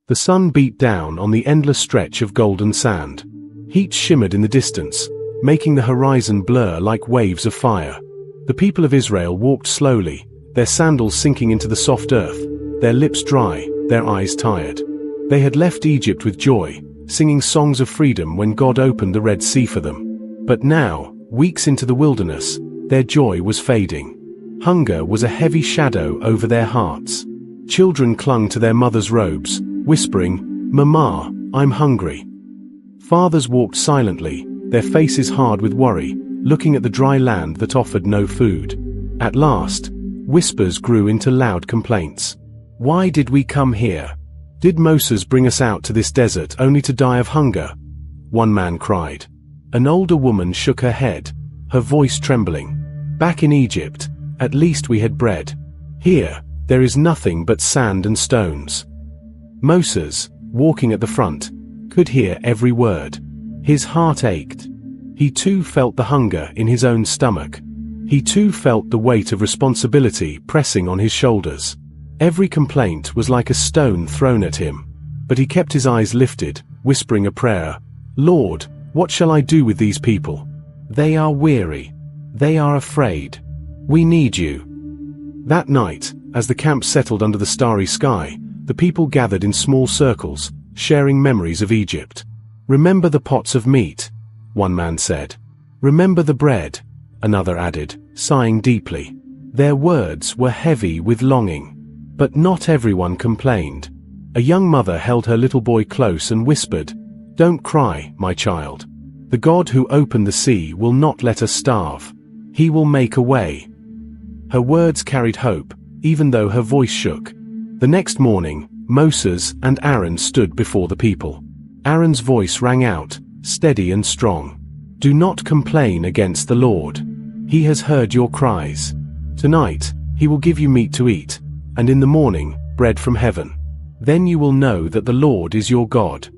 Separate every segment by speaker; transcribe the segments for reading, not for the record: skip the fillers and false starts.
Speaker 1: The sun beat down on the endless stretch of golden sand. Heat shimmered in the distance, making the horizon blur like waves of fire. The people of Israel walked slowly, their sandals sinking into the soft earth, their lips dry, their eyes tired. They had left Egypt with joy, singing songs of freedom when God opened the Red Sea for them. But now, weeks into the wilderness, their joy was fading. Hunger was a heavy shadow over their hearts. Children clung to their mothers' robes, whispering, "Mama, I'm hungry." Fathers walked silently, their faces hard with worry, looking at the dry land that offered no food. At last, whispers grew into loud complaints. "Why did we come here? Did Moses bring us out to this desert only to die of hunger?" One man cried. An older woman shook her head, her voice trembling. "Back in Egypt, at least we had bread. Here, there is nothing but sand and stones." Moses, walking at the front, could hear every word. His heart ached. He too felt the hunger in his own stomach. He too felt the weight of responsibility pressing on his shoulders. Every complaint was like a stone thrown at him. But he kept his eyes lifted, whispering a prayer. "Lord, what shall I do with these people? They are weary. They are afraid. We need you." That night, as the camp settled under the starry sky, the people gathered in small circles, sharing memories of Egypt. "Remember the pots of meat," one man said. "Remember the bread," another added, sighing deeply. Their words were heavy with longing. But not everyone complained. A young mother held her little boy close and whispered, "Don't cry, my child. The God who opened the sea will not let us starve. He will make a way." Her words carried hope, even though her voice shook. The next morning, Moses and Aaron stood before the people. Aaron's voice rang out, steady and strong. "Do not complain against the Lord. He has heard your cries. Tonight, he will give you meat to eat, and in the morning, bread from heaven. Then you will know that the Lord is your God."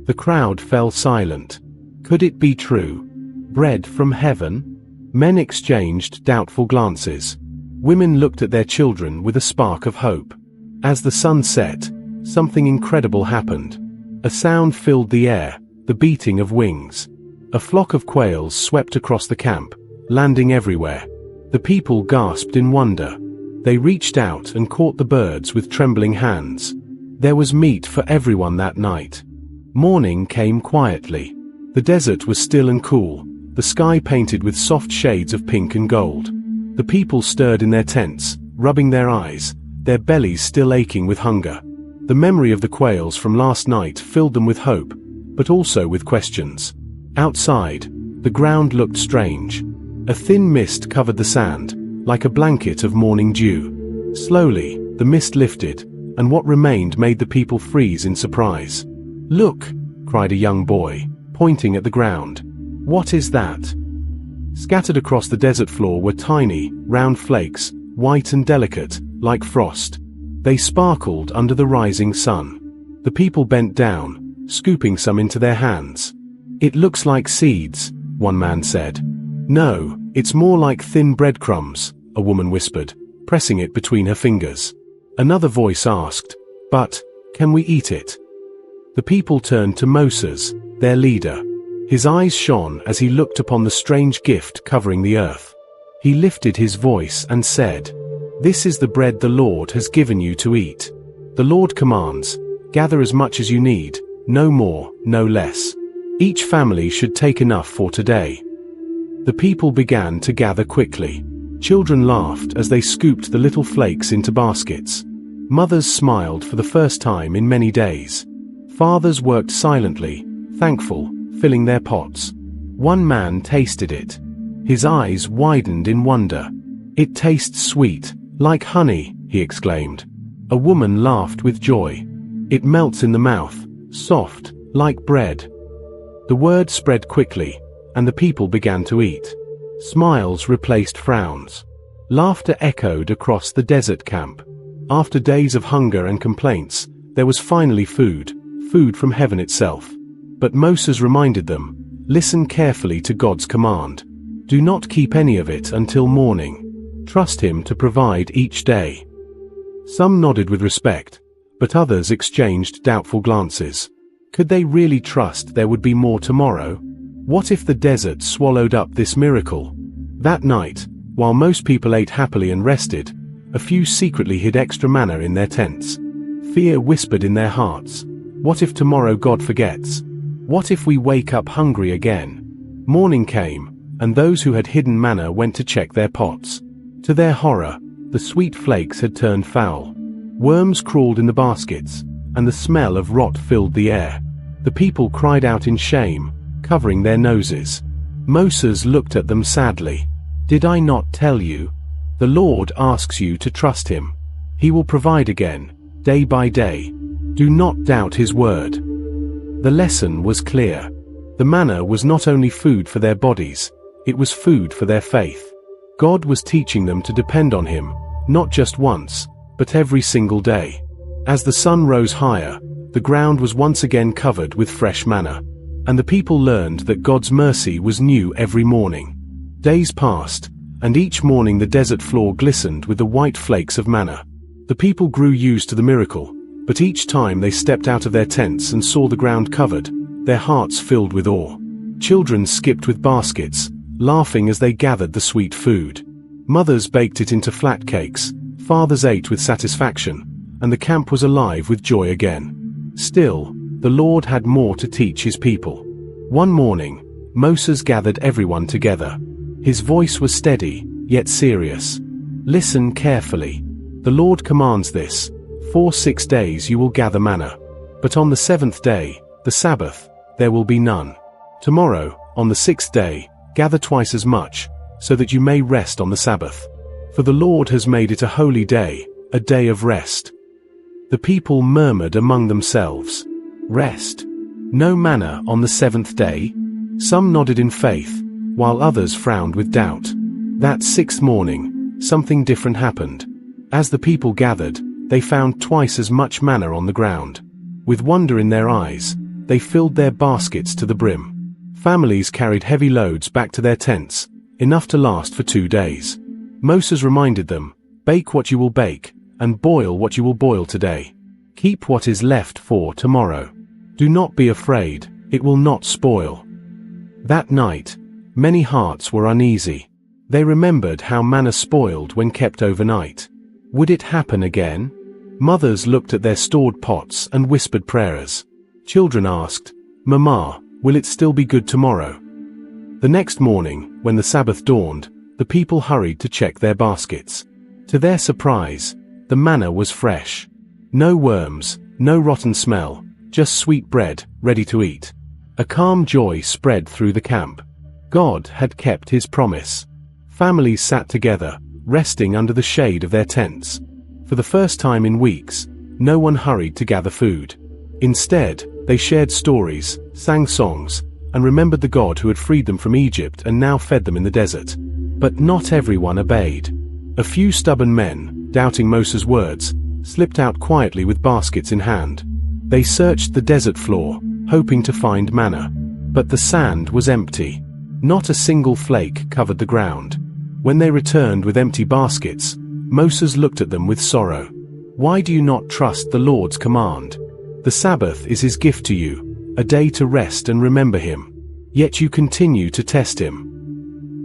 Speaker 1: The crowd fell silent. Could it be true? Bread from heaven? Men exchanged doubtful glances. Women looked at their children with a spark of hope. As the sun set, something incredible happened. A sound filled the air, the beating of wings. A flock of quails swept across the camp, landing everywhere. The people gasped in wonder. They reached out and caught the birds with trembling hands. There was meat for everyone that night. Morning came quietly. The desert was still and cool, the sky painted with soft shades of pink and gold. The people stirred in their tents, rubbing their eyes, their bellies still aching with hunger. The memory of the quails from last night filled them with hope, but also with questions. Outside, the ground looked strange. A thin mist covered the sand, like a blanket of morning dew. Slowly, the mist lifted, and what remained made the people freeze in surprise. "Look!" cried a young boy, pointing at the ground. "What is that?" Scattered across the desert floor were tiny, round flakes, white and delicate, like frost. They sparkled under the rising sun. The people bent down, scooping some into their hands. "It looks like seeds," one man said. "No, it's more like thin breadcrumbs," a woman whispered, pressing it between her fingers. Another voice asked, "But, can we eat it?" The people turned to Moses, their leader. His eyes shone as he looked upon the strange gift covering the earth. He lifted his voice and said, "This is the bread the Lord has given you to eat. The Lord commands, gather as much as you need, no more, no less. Each family should take enough for today." The people began to gather quickly. Children laughed as they scooped the little flakes into baskets. Mothers smiled for the first time in many days. Fathers worked silently, thankful, filling their pots. One man tasted it. His eyes widened in wonder. "It tastes sweet, like honey," he exclaimed. A woman laughed with joy. "It melts in the mouth, soft, like bread." The word spread quickly, and the people began to eat. Smiles replaced frowns. Laughter echoed across the desert camp. After days of hunger and complaints, there was finally food from heaven itself. But Moses reminded them, listen carefully to God's command. Do not keep any of it until morning. Trust him to provide each day. Some nodded with respect, but others exchanged doubtful glances. Could they really trust there would be more tomorrow? What if the desert swallowed up this miracle? That night, while most people ate happily and rested, a few secretly hid extra manna in their tents. Fear whispered in their hearts. What if tomorrow God forgets? What if we wake up hungry again? Morning came, and those who had hidden manna went to check their pots. To their horror, the sweet flakes had turned foul. Worms crawled in the baskets, and the smell of rot filled the air. The people cried out in shame, covering their noses. Moses looked at them sadly. Did I not tell you? The Lord asks you to trust him. He will provide again, day by day. Do not doubt his word. The lesson was clear. The manna was not only food for their bodies, it was food for their faith. God was teaching them to depend on him, not just once, but every single day. As the sun rose higher, the ground was once again covered with fresh manna, and the people learned that God's mercy was new every morning. Days passed, and each morning the desert floor glistened with the white flakes of manna. The people grew used to the miracle, but each time they stepped out of their tents and saw the ground covered, their hearts filled with awe. Children skipped with baskets, laughing as they gathered the sweet food. Mothers baked it into flat cakes, fathers ate with satisfaction, and the camp was alive with joy again. Still, the Lord had more to teach his people. One morning, Moses gathered everyone together. His voice was steady, yet serious. Listen carefully. The Lord commands this: for 6 days you will gather manna. But on the 7th day, the Sabbath, there will be none. Tomorrow, on the 6th day, gather twice as much, so that you may rest on the Sabbath. For the Lord has made it a holy day, a day of rest. The people murmured among themselves. Rest? No manna on the 7th day? Some nodded in faith, while others frowned with doubt. That 6th morning, something different happened. As the people gathered, they found twice as much manna on the ground. With wonder in their eyes, they filled their baskets to the brim. Families carried heavy loads back to their tents, enough to last for 2 days. Moses reminded them, bake what you will bake, and boil what you will boil today. Keep what is left for tomorrow. Do not be afraid, it will not spoil. That night, many hearts were uneasy. They remembered how manna spoiled when kept overnight. Would it happen again? Mothers looked at their stored pots and whispered prayers. Children asked, Mama, will it still be good tomorrow? The next morning, when the Sabbath dawned, the people hurried to check their baskets. To their surprise, the manna was fresh. No worms, no rotten smell, just sweet bread, ready to eat. A calm joy spread through the camp. God had kept his promise. Families sat together, resting under the shade of their tents. For the first time in weeks, no one hurried to gather food. Instead, they shared stories, sang songs, and remembered the God who had freed them from Egypt and now fed them in the desert. But not everyone obeyed. A few stubborn men, doubting Moses' words, slipped out quietly with baskets in hand. They searched the desert floor, hoping to find manna. But the sand was empty. Not a single flake covered the ground. When they returned with empty baskets, Moses looked at them with sorrow. Why do you not trust the Lord's command? The Sabbath is his gift to you, a day to rest and remember him. Yet you continue to test him.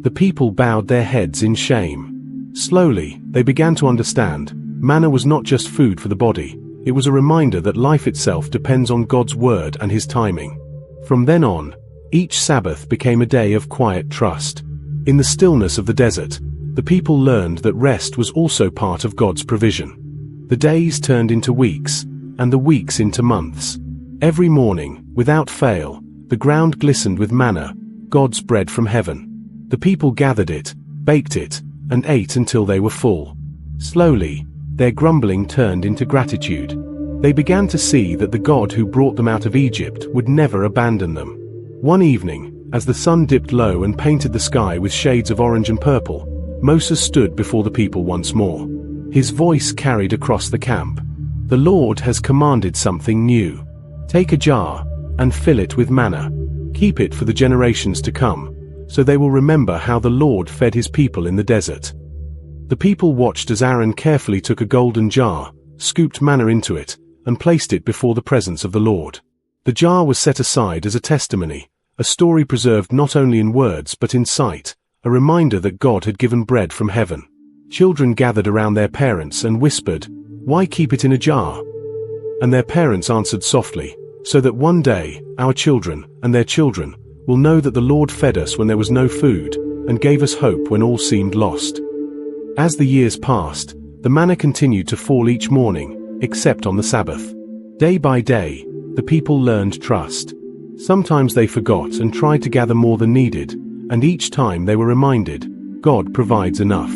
Speaker 1: The people bowed their heads in shame. Slowly, they began to understand. Manna was not just food for the body, it was a reminder that life itself depends on God's word and his timing. From then on, each Sabbath became a day of quiet trust. In the stillness of the desert, the people learned that rest was also part of God's provision. The days turned into weeks, and the weeks into months. Every morning, without fail, the ground glistened with manna, God's bread from heaven. The people gathered it, baked it, and ate until they were full. Slowly, their grumbling turned into gratitude. They began to see that the God who brought them out of Egypt would never abandon them. One evening, as the sun dipped low and painted the sky with shades of orange and purple, Moses stood before the people once more. His voice carried across the camp. The Lord has commanded something new. Take a jar, and fill it with manna. Keep it for the generations to come, so they will remember how the Lord fed his people in the desert. The people watched as Aaron carefully took a golden jar, scooped manna into it, and placed it before the presence of the Lord. The jar was set aside as a testimony, a story preserved not only in words but in sight, a reminder that God had given bread from heaven. Children gathered around their parents and whispered, "Why keep it in a jar?" And their parents answered softly, "So that one day, our children, and their children, will know that the Lord fed us when there was no food, and gave us hope when all seemed lost." As the years passed, the manna continued to fall each morning, except on the Sabbath. Day by day, the people learned trust. Sometimes they forgot and tried to gather more than needed, and each time they were reminded, God provides enough.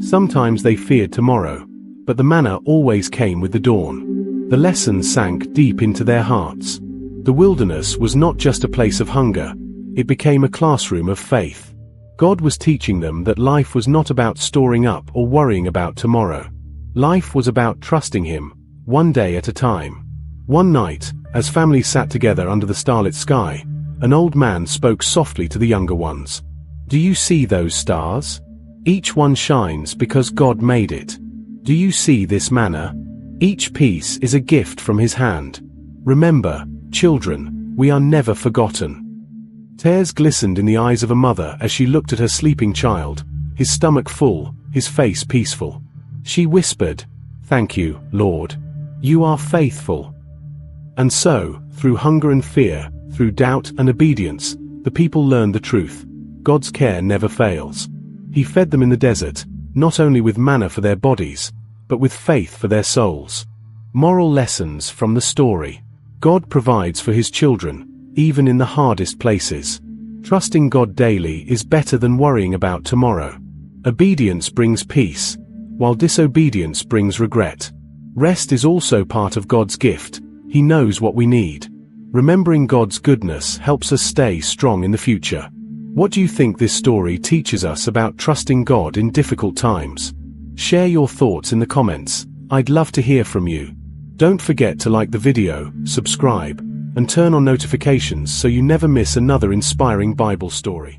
Speaker 1: Sometimes they feared tomorrow, but the manna always came with the dawn. The lessons sank deep into their hearts. The wilderness was not just a place of hunger, it became a classroom of faith. God was teaching them that life was not about storing up or worrying about tomorrow. Life was about trusting Him, one day at a time. One night, as families sat together under the starlit sky, an old man spoke softly to the younger ones. "Do you see those stars? Each one shines because God made it. Do you see this manna? Each piece is a gift from His hand. Remember, children, we are never forgotten." Tears glistened in the eyes of a mother as she looked at her sleeping child, his stomach full, his face peaceful. She whispered, "Thank you, Lord. You are faithful." And so, through hunger and fear, through doubt and obedience, the people learned the truth. God's care never fails. He fed them in the desert, not only with manna for their bodies, but with faith for their souls. Moral lessons from the story. God provides for His children, even in the hardest places. Trusting God daily is better than worrying about tomorrow. Obedience brings peace, while disobedience brings regret. Rest is also part of God's gift. He knows what we need. Remembering God's goodness helps us stay strong in the future. What do you think this story teaches us about trusting God in difficult times? Share your thoughts in the comments. I'd love to hear from you. Don't forget to like the video, subscribe, and turn on notifications so you never miss another inspiring Bible story.